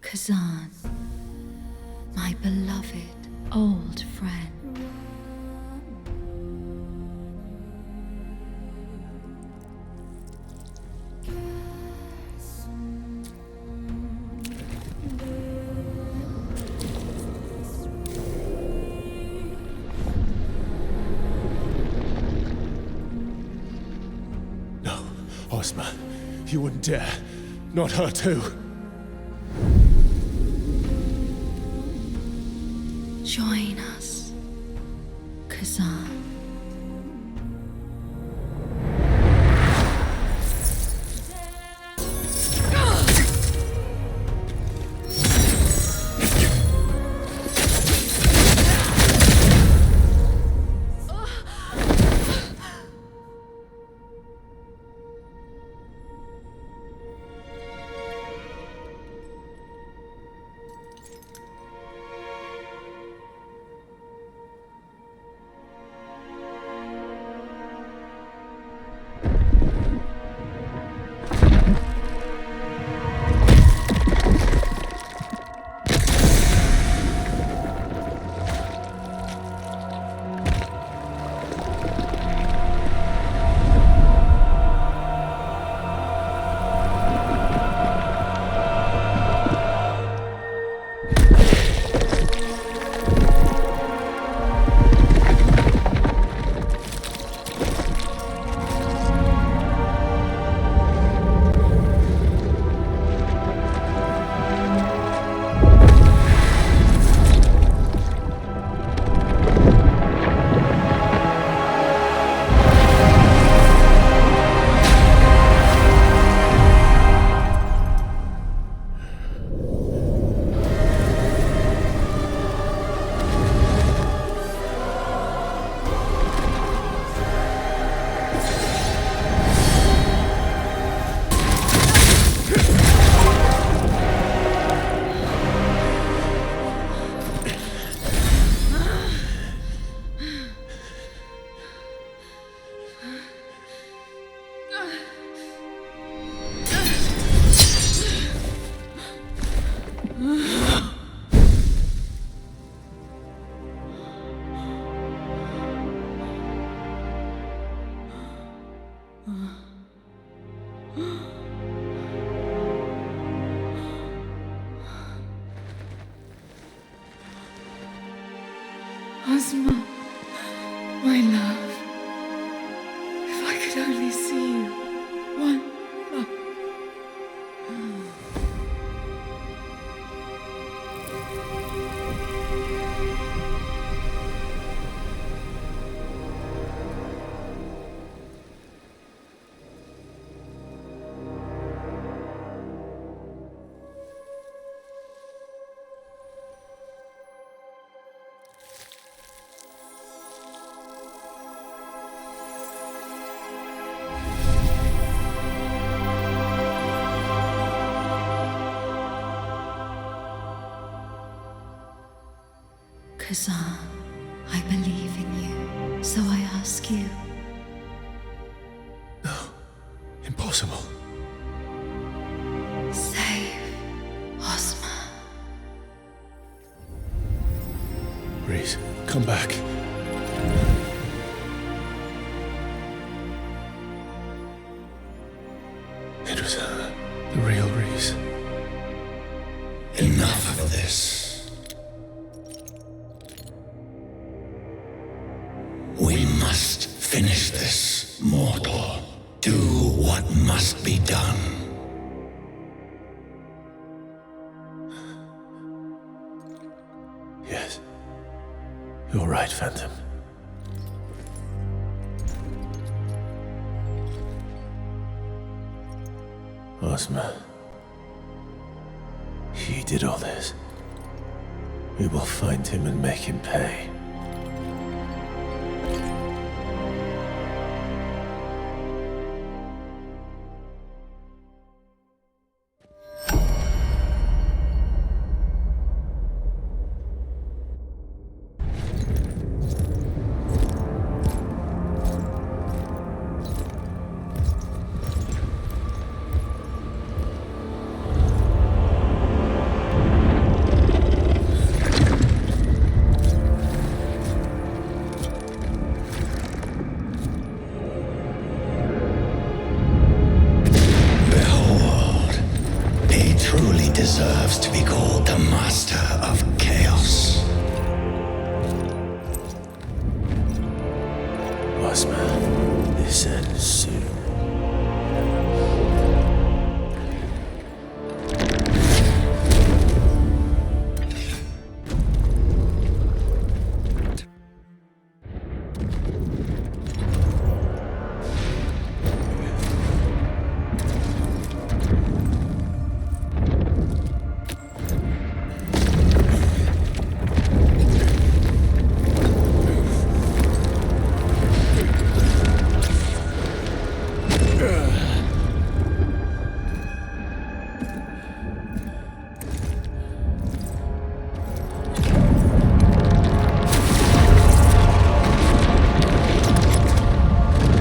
Kazan, my beloved old friend. No, Ozma, you wouldn't dare. Not her too. Join us, Kazan. Ozma, my love. If I could only see you one more. Kazan, I believe in you, so I ask you. No. Impossible. Save Ozma. Rhys, come back. It was the real Rhys. Enough of this. We must finish this, mortal. Do what must be done. Yes. You're right, Phantom. Ozma. He did all this. We will find him and make him pay. Deserves to be called the Master of Chaos. Ozma, this ends soon.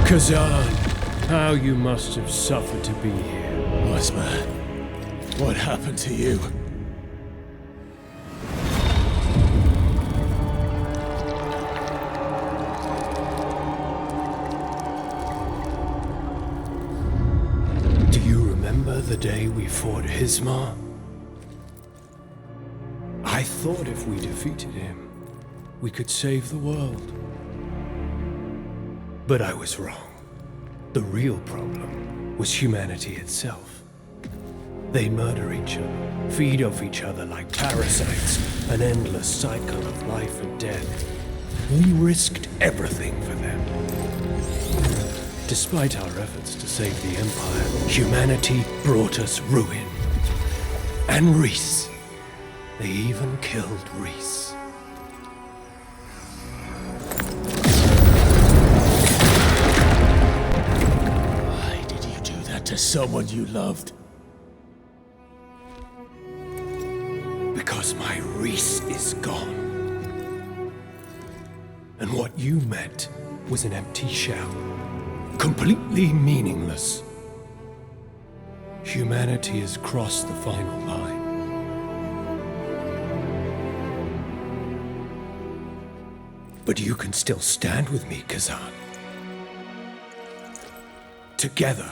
Kazan, how you must have suffered to be here. Ozma, what happened to you? Do you remember the day we fought Hismar? I thought if we defeated him, we could save the world. But I was wrong. The real problem was humanity itself. They murder each other, feed off each other like parasites, an endless cycle of life and death. We risked everything for them. Despite our efforts to save the Empire, humanity brought us ruin. And Rhys. They even killed Rhys. To someone you loved. Because my Rhys is gone. And what you meant was an empty shell. Completely meaningless. Humanity has crossed the final line. But you can still stand with me, Kazan. Together,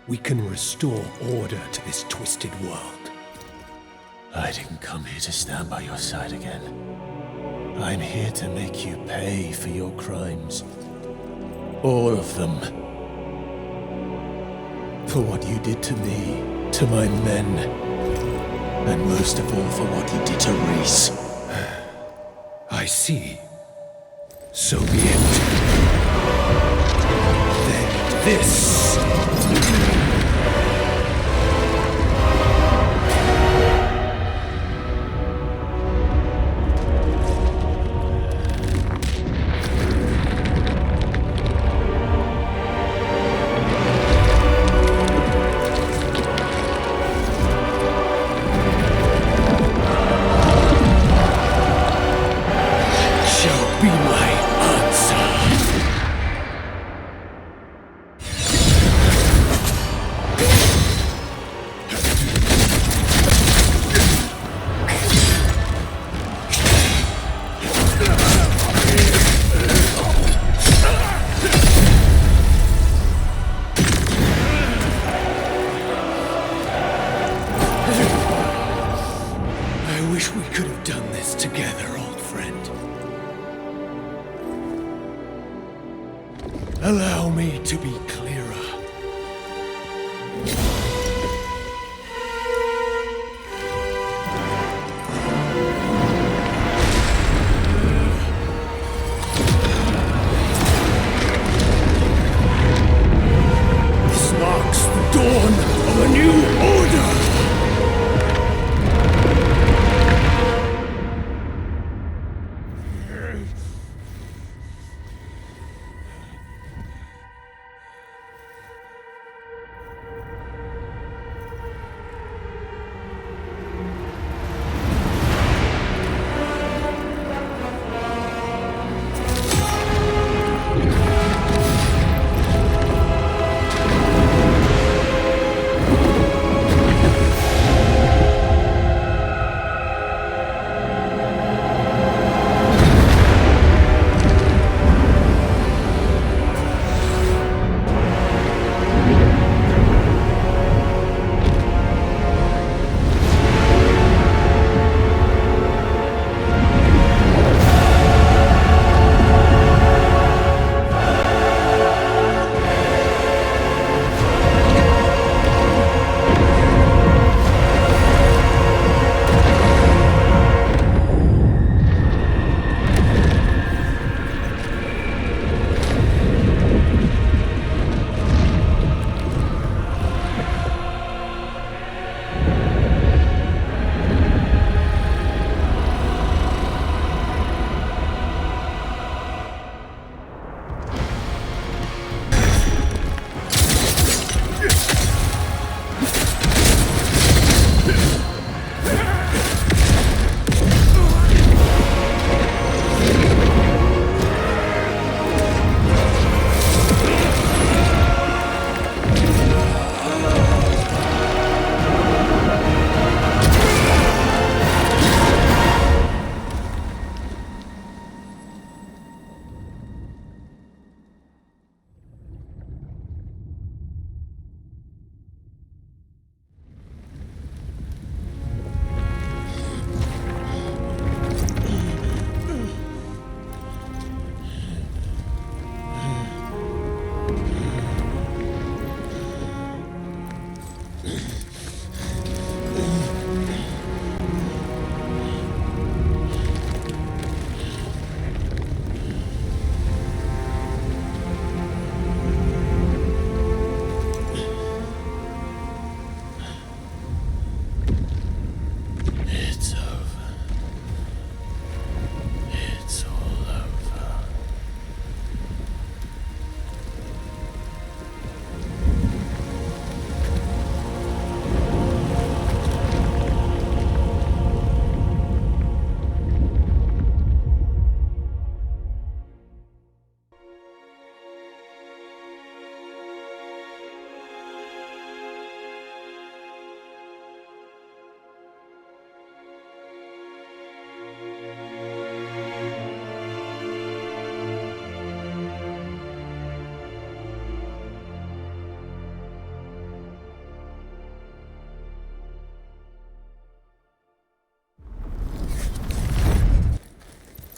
we can restore order to this twisted world. I didn't come here to stand by your side again. I'm here to make you pay for your crimes. All of them. For what you did to me, to my men, and most of all for what you did to Rhys. I see. So be it. Then this... wish we could have done this together, old friend. Allow me to be clearer. This marks the dawn of a new order!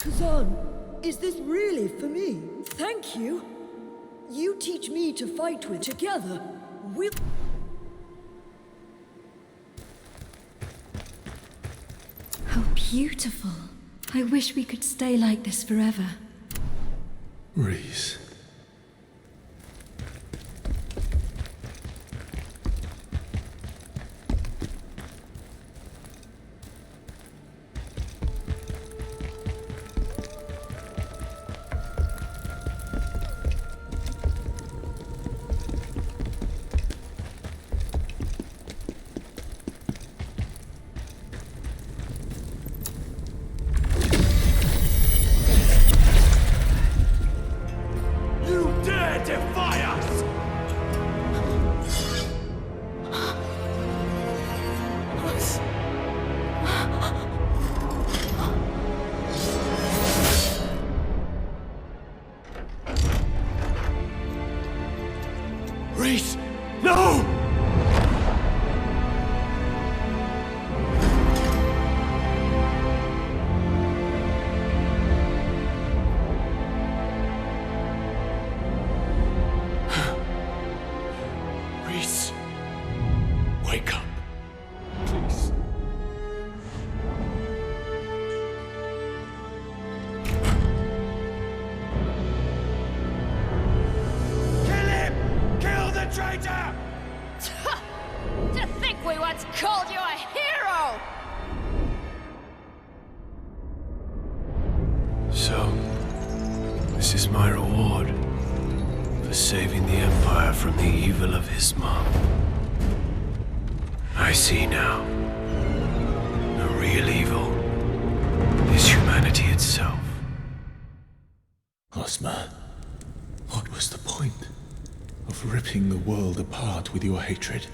Kazan, is this really for me? Thank you. You teach me to fight with. Together, we'll... How beautiful. I wish we could stay like this forever. Rhys. called you a hero! So, this is my reward for saving the Empire from the evil of Ismar. I see now. The real evil is humanity itself. Ozma, what was the point of ripping the world apart with your hatred?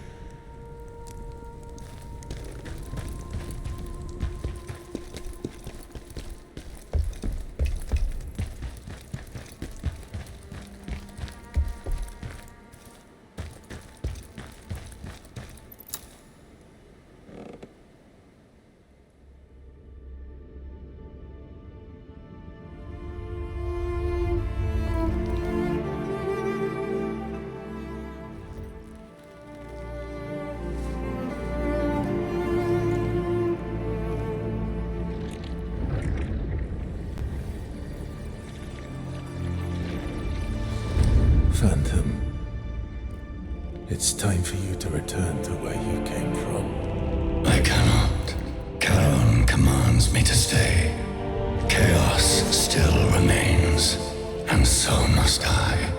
Phantom, it's time for you to return to where you came from. I cannot. Charon commands me to stay. Chaos still remains, and so must I.